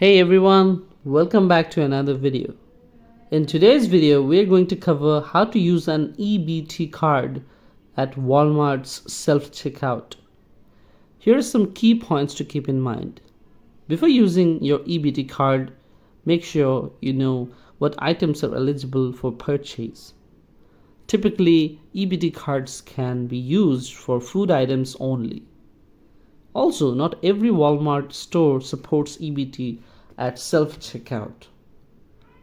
Hey everyone, welcome back to another video. In today's video, we're going to cover how to use an EBT card at Walmart's self-checkout. Here are some key points to keep in mind. Before using your EBT card, make sure you know what items are eligible for purchase. Typically, EBT cards can be used for food items only. Also, not every Walmart store supports EBT at self-checkout.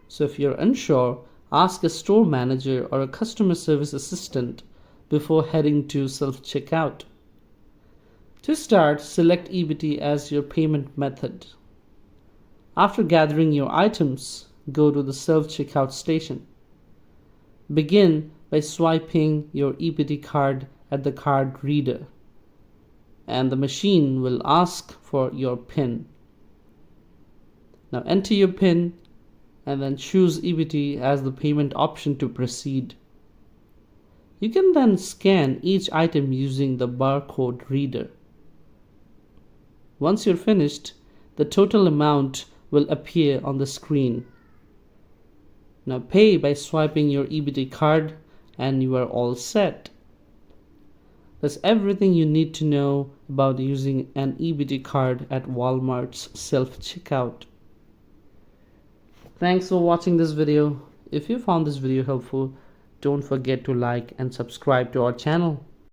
So if you're unsure, ask a store manager or a customer service assistant before heading to self-checkout. To start, select EBT as your payment method. After gathering your items, go to the self-checkout station. Begin by swiping your EBT card at the card reader, and the machine will ask for your PIN. Now enter your PIN and then choose EBT as the payment option to proceed. You can then scan each item using the barcode reader. Once you're finished, the total amount will appear on the screen. Now pay by swiping your EBT card and you are all set. That's everything you need to know about using an EBT card at Walmart's self-checkout. Thanks for watching this video. If you found this video helpful, don't forget to like and subscribe to our channel.